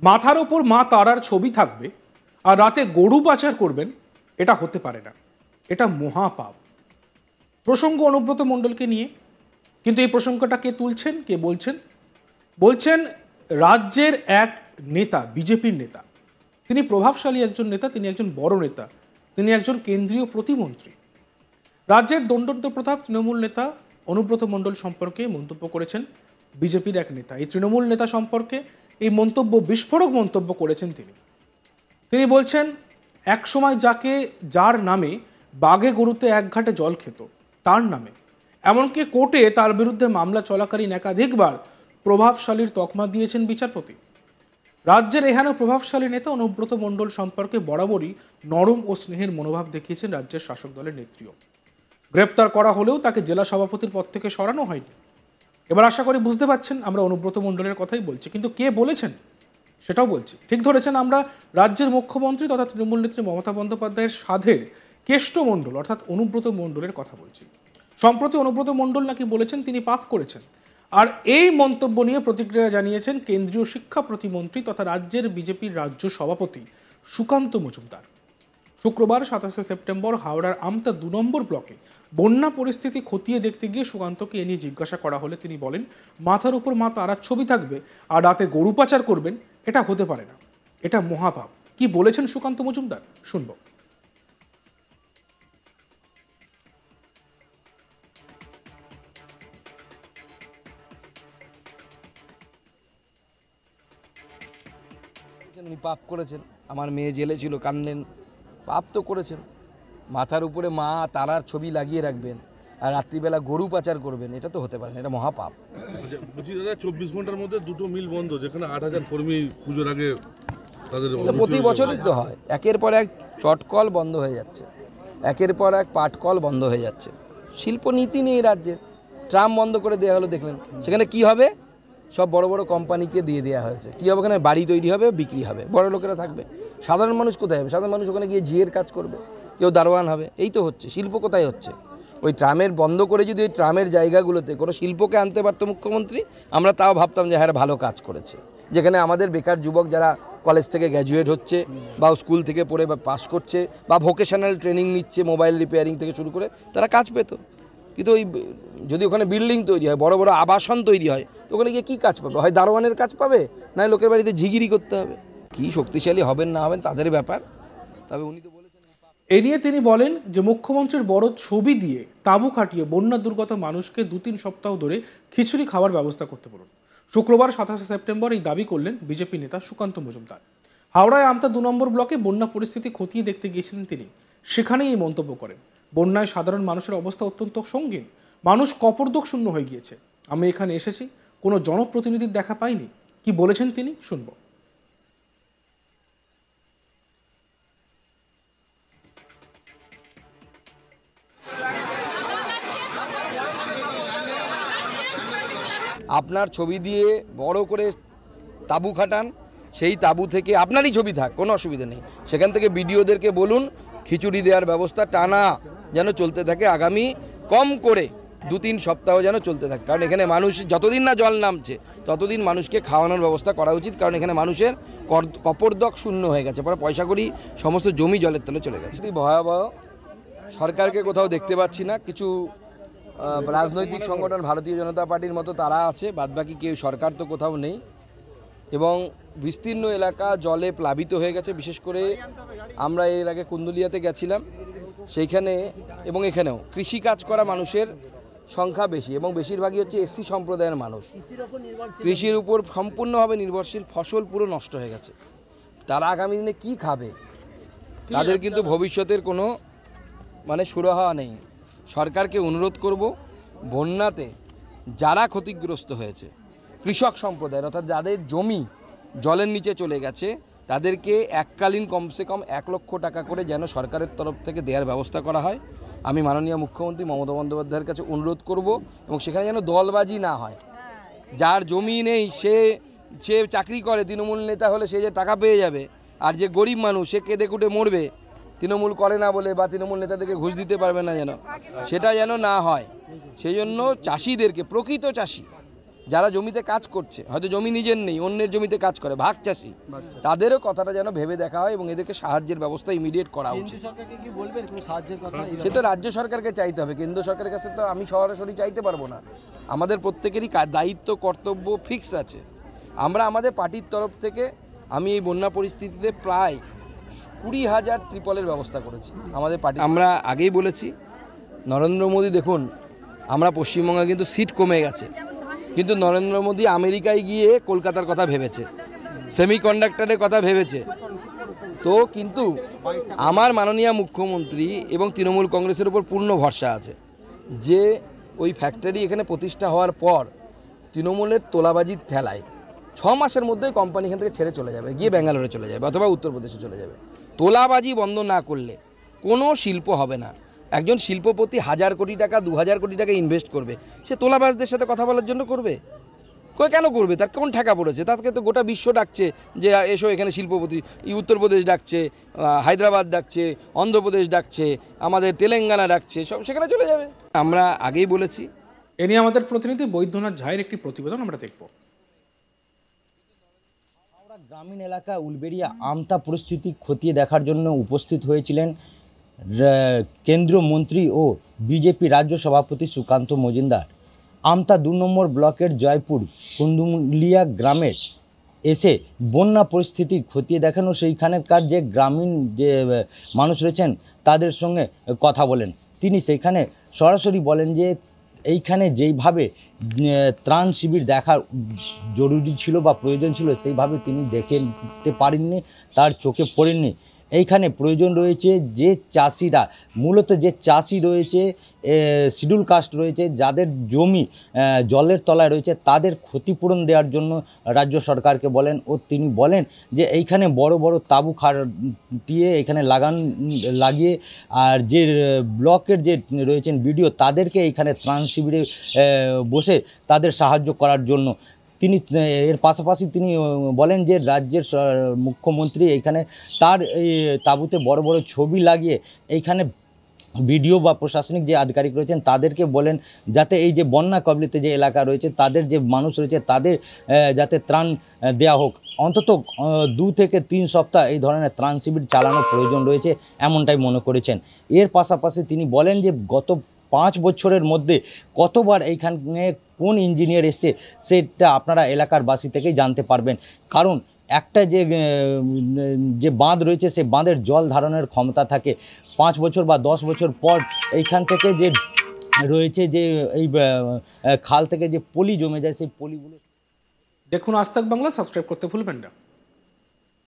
মাথার ওপর মা তারার ছবি থাকবে আর রাতে গরু পাচার করবেন, এটা হতে পারে না, এটা মহাপাপ। প্রসঙ্গ অনুব্রত মণ্ডলকে নিয়ে, কিন্তু এই প্রসঙ্গটা কে তুলছেন, কে বলছেন? বলছেন রাজ্যের এক নেতা, বিজেপির নেতা। তিনি প্রভাবশালী একজন নেতা, তিনি একজন বড় নেতা, তিনি একজন কেন্দ্রীয় প্রতিমন্ত্রী। রাজ্যের দণ্ডাধ্য প্রতাপ তৃণমূল নেতা অনুব্রত মণ্ডল সম্পর্কে মন্তব্য করেছেন বিজেপির এক নেতা। এই তৃণমূল নেতা সম্পর্কে এই মন্তব্য, বিস্ফোরক মন্তব্য করেছেন তিনি। তিনি বলছেন, এক সময় যার নামে বাঘে গরুতে এক ঘাটে জল খেত, তার নামে, এমনকি কোর্টে তার বিরুদ্ধে মামলা চলাকালীন একাধিকবার প্রভাবশালীর তকমা দিয়েছেন বিচারপতি। রাজ্যের এহেন প্রভাবশালী নেতা অনুব্রত মণ্ডল সম্পর্কে বরাবরই নরম ও স্নেহের মনোভাব দেখিয়েছেন রাজ্যের শাসক দলের নেত্রীও। গ্রেপ্তার করা হলেও তাকে জেলা সভাপতির পদ থেকে সরানো হয়নি। এবার আশা করি বুঝতে পারছেন আমরা অনুব্রত মণ্ডলের কথাই বলছি, কিন্তু কে বলেছেন সেটাও বলছি। ঠিক ধরেছেন, আমরা রাজ্যের মুখ্যমন্ত্রী তথা তৃণমূল নেত্রী মমতা বন্দ্যোপাধ্যায়ের সাধের কেষ্টমণ্ডল অর্থাৎ অনুব্রত মণ্ডলের কথা বলছি। সম্প্রতি অনুব্রত মণ্ডল নাকি বলেছেন তিনি পাপ করেছেন, আর এই মন্তব্য নিয়ে প্রতিক্রিয়া জানিয়েছেন কেন্দ্রীয় শিক্ষা প্রতিমন্ত্রী তথা রাজ্যের বিজেপির রাজ্য সভাপতি সুকান্ত মজুমদার। শুক্রবার 27 সেপ্টেম্বর হাওড়ার আমতা 2 নম্বর ব্লকে বন্যা পরিস্থিতি খতিয়ে দেখতে গিয়ে সুকান্তকে এ নিয়ে জিজ্ঞাসা করা হলে তিনি বলেন, মাথার উপর মা তারার ছবি থাকবে আর রাতে গরু পাচার করবেন, এটা হতে পারে না, এটা মহাপাপ। কি বলেছেন সুকান্ত মজুমদার, শুনব। উনি পাপ করেছেন, আমার মেয়ে জেলে ছিল, কানলেন, পাপ তো করেছেন। মাথার উপরে মা তারার ছবি লাগিয়ে রাখবেন আর রাত্রিবেলা গরু পাচার করবেন, এটা তো হতে পারে না, এটা মহাপাপ। বলছি দাদা, 24 ঘন্টার মধ্যে 2টো মিল বন্ধ, যেখানে 8000 কর্মী পুজোর আগে তাদের প্রতি বছরই তো হয়। একের পর এক চটকল বন্ধ হয়ে যাচ্ছে, একের পর এক পাটকল বন্ধ হয়ে যাচ্ছে। শিল্পনীতি নেই রাজ্যে। ট্রাম বন্ধ করে দেওয়া হলো, দেখলেন সেখানে কি হবে? সব বড় বড় কোম্পানিকে দিয়ে দেওয়া হয়েছে। কী হবে? ওখানে বাড়ি তৈরি হবে, বিক্রি হবে, বড় লোকেরা থাকবে। সাধারণ মানুষ কোথায় হবে? সাধারণ মানুষ ওখানে গিয়ে জিয়ের কাজ করবে, কেউ দারোয়ান হবে। এই তো হচ্ছে। শিল্প কোথায় হচ্ছে? ওই ট্রামের বন্ধ করে যদি ওই ট্রামের জায়গাগুলোতে কোনো শিল্পকে আনতে পারতো মুখ্যমন্ত্রী, আমরা তাও ভাবতাম যে হ্যাঁ ভালো কাজ করেছে। যেখানে আমাদের বেকার যুবক যারা কলেজ থেকে গ্র্যাজুয়েট হচ্ছে বা স্কুল থেকে পড়ে বা পাস করছে বা ভোকেশনাল ট্রেনিং নিচ্ছে, মোবাইল রিপেয়ারিং থেকে শুরু করে, তারা কাজ পেত। কিন্তু ওই যদি ওখানে বিল্ডিং তৈরি হয়, বড় বড় আবাসন তৈরি হয়, তো ওখানে গিয়ে কী কাজ পাবে? হয় দারোয়ানের কাজ পাবে, নয় লোকের বাড়িতে ঝিগিরি করতে হবে। কী শক্তিশালী হবেন না হবেন তাদের ব্যাপার। তবে উনি তো বলেছেন। এ নিয়ে তিনি বলেন যে মুখ্যমন্ত্রীর বড় ছবি দিয়ে তাঁবু খাটিয়ে বন্যা দুর্গত মানুষকে 2-3 সপ্তাহ ধরে খিচুড়ি খাওয়ার ব্যবস্থা করতে বলুন। শুক্রবার 27 সেপ্টেম্বর এই দাবি করলেন বিজেপি নেতা সুকান্ত মজুমদার। হাওড়ায় আমতা 2 নম্বর ব্লকে বন্যা পরিস্থিতি খতিয়ে দেখতে গিয়েছিলেন তিনি। সেখানেই এই মন্তব্য করেন, বন্যায় সাধারণ মানুষের অবস্থা অত্যন্ত সঙ্গীন, মানুষ কপর্দক শূন্য হয়ে গিয়েছে। আমি এখানে এসেছি, কোনো জনপ্রতিনিধির দেখা পাইনি। কি বলেছেন তিনি, শুনব। আপনার ছবি দিয়ে বড় করে তাঁবু খাটান, সেই তাঁবু থেকে আপনারই ছবি থাক, কোনো অসুবিধা নেই। সেখান থেকে বিডিওদেরকে বলুন খিচুড়ি দেওয়ার ব্যবস্থা টানা যেন চলতে থাকে, আগামী কম করে 2-3 সপ্তাহ যেন চলতে থাকে। কারণ এখানে মানুষ যতদিন না জল নামছে ততদিন মানুষকে খাওয়ানোর ব্যবস্থা করা উচিত। কারণ এখানে মানুষের কপর্দক শূন্য হয়ে গেছে, পরে পয়সা করি সমস্ত জমি জলের তলে চলে গেছে। ভয়াবহ। সরকারকে কোথাও দেখতে পাচ্ছি না। কিছু রাজনৈতিক সংগঠন, ভারতীয় জনতা পার্টির মতো তারা আছে, বাদবাকি কেউ, সরকার তো কোথাও নেই। এবং বিস্তীর্ণ এলাকা জলে প্লাবিত হয়ে গেছে। বিশেষ করে আমরা এর আগে কুন্দুলিয়াতে গেছিলাম, সেইখানে এবং এখানেও কৃষিকাজ করা মানুষের সংখ্যা বেশি এবং বেশিরভাগই হচ্ছে এসসি সম্প্রদায়ের মানুষ। কৃষির উপর সম্পূর্ণভাবে নির্ভরশীল। ফসল পুরো নষ্ট হয়ে গেছে। তারা আগামী দিনে কী খাবে? তাদের কিন্তু ভবিষ্যতের কোনো সুরাহা নেই। সরকারকে অনুরোধ করব, বন্যাতে যারা ক্ষতিগ্রস্ত হয়েছে, কৃষক সম্প্রদায়ের অর্থাৎ যাদের জমি জলের নিচে চলে গেছে, তাদেরকে এককালীন কমসে কম 1 লক্ষ টাকা করে যেন সরকারের তরফ থেকে দেওয়ার ব্যবস্থা করা হয়। আমি মাননীয় মুখ্যমন্ত্রী মমতা বন্দ্যোপাধ্যায়ের কাছে অনুরোধ করব, এবং সেখানে যেন দলবাজি না হয়। যার জমি নেই সে চাকরি করে, তৃণমূল নেতা হলে সে যে টাকা পেয়ে যাবে, আর যে গরিব মানুষ সে কেঁদে কুটে মরবে তৃণমূল করে না বলে, বা তৃণমূল নেতাদেরকে ঘুষ দিতে পারবে না, যেন সেটা যেন না হয়। সেই জন্য চাষিদেরকে, প্রকৃত চাষি যারা জমিতে কাজ করছে, হয়তো জমি নিজের নেই, অন্যের জমিতে কাজ করে, ভাগ চাষি, তাদেরও কথাটা যেন ভেবে দেখা হয় এবং এদেরকে সাহায্যের ব্যবস্থা ইমিডিয়েট করা উচিত। সেটা রাজ্য সরকারকে চাইতে হবে, কেন্দ্র সরকারের কাছে তো আমি সরাসরি চাইতে পারবো না। আমাদের প্রত্যেকেরই দায়িত্ব কর্তব্য ফিক্স আছে। আমরা আমাদের পার্টির তরফ থেকে আমি এই বন্যা পরিস্থিতিতে প্রায় 20,000 ত্রিপলের ব্যবস্থা করেছি আমাদের পার্টি। আমরা আগেই বলেছি, নরেন্দ্র মোদী দেখুন, আমরা পশ্চিমবঙ্গে কিন্তু সিট কমে গেছে, কিন্তু নরেন্দ্র মোদী আমেরিকায় গিয়ে কলকাতার কথা ভেবেছে, সেমিকন্ডাক্টরের কথা ভেবেছে। তো কিন্তু আমার মাননীয় মুখ্যমন্ত্রী এবং তৃণমূল কংগ্রেসের উপর পূর্ণ ভরসা আছে যে ওই ফ্যাক্টরি এখানে প্রতিষ্ঠা হওয়ার পর তৃণমূলের তোলাবাজির ঠেলায় 6 মাসের মধ্যেই কোম্পানি এখান থেকে ছেড়ে চলে যাবে, গিয়ে ব্যাঙ্গালোরে চলে যাবে অথবা উত্তরপ্রদেশে চলে যাবে। তোলাবাজি বন্ধ না করলে কোনো শিল্প হবে না। একজন শিল্পপতি 1000 কোটি টাকা 2000 কোটি টাকা ইনভেস্ট করবে, সে তোলাবাজদের সাথে কথা বলার জন্য করবে? কেন করবে? তার কোন ঠাকা পড়েছে? তাকে তো গোটা বিশ্ব ডাকছে যে এসো এখানে শিল্পপতি, উত্তরপ্রদেশ ডাকছে, হায়দ্রাবাদ ডাকছে, অন্ধ্রপ্রদেশ ডাকছে, আমাদের তেলেঙ্গানা ডাকছে, সব সেখানে চলে যাবে। আমরা আগেই বলেছি। এ নিয়ে আমাদের প্রতিনিধি বৈদ্যনাথ ঝায়ের একটি প্রতিবেদন আমরা দেখব। গ্রামীণ এলাকা উলবেড়িয়া আমতা পরিস্থিতি খতিয়ে দেখার জন্য উপস্থিত হয়েছিলেন কেন্দ্রীয় মন্ত্রী ও বিজেপি রাজ্য সভাপতি সুকান্ত মজুমদার। আমতা 2 নম্বর ব্লকের জয়পুর কুন্দুলিয়া গ্রামে এসে বন্যা পরিস্থিতি খতিয়ে দেখানো সেইখানকার যে গ্রামীণ যে মানুষ রয়েছেন তাদের সঙ্গে কথা বলেন। তিনি সেইখানে সরাসরি বলেন যে এইখানে যেইভাবে ত্রাণ শিবির দেখার জরুরি ছিল বা প্রয়োজন ছিল সেইভাবে তিনি দেখতে পারেননি, তার চোখে পড়েননি। এইখানে প্রয়োজন রয়েছে যে চাষিরা, মূলত যে চাষি রয়েছে, শিডিউল কাস্ট রয়েছে, যাদের জমি জলের তলায় রয়েছে, তাদের ক্ষতিপূরণ দেওয়ার জন্য রাজ্য সরকারকে বলেন। ও তিনি বলেন যে এইখানে বড় বড় তাঁবু খাটিয়ে এখানে লাগিয়ে আর যে ব্লকের যে রয়েছেন বিডিও তাদেরকে এইখানে ত্রাণ শিবিরে বসে তাদের সাহায্য করার জন্য। তিনি এর পাশাপাশি তিনি বলেন যে রাজ্যের মুখ্যমন্ত্রী এইখানে তার এই তাঁবুতে বড় বড় ছবি লাগিয়ে এইখানে বিডিও বা প্রশাসনিক যে আধিকারিক রয়েছেন তাদেরকে বলেন যাতে এই যে বন্যা কবলিত যে এলাকা রয়েছে তাদের যে মানুষ রয়েছে তাদের যাতে ত্রাণ দেওয়া হোক। অন্তত 2 থেকে 3 সপ্তাহ এই ধরনের ত্রাণ শিবির চালানোর প্রয়োজন রয়েছে, এমনটাই মনে করেছেন। এর পাশাপাশি তিনি বলেন যে গত 5 বছরের মধ্যে কতবার এইখানে কোন ইঞ্জিনিয়ার এসছে সেটা আপনারা এলাকার বাসী থেকেই জানতে পারবেন। কারণ একটা যে বাঁধ রয়েছে সেই বাঁধের জল ধারণের ক্ষমতা থাকে 5 বছর বা 10 বছর পর এইখান থেকে যে রয়েছে যে এই খাল থেকে যে পলি জমে যায় সেই পলিগুলো। দেখুন আজ তাক বাংলা, সাবস্ক্রাইব করতে ভুলবেন না।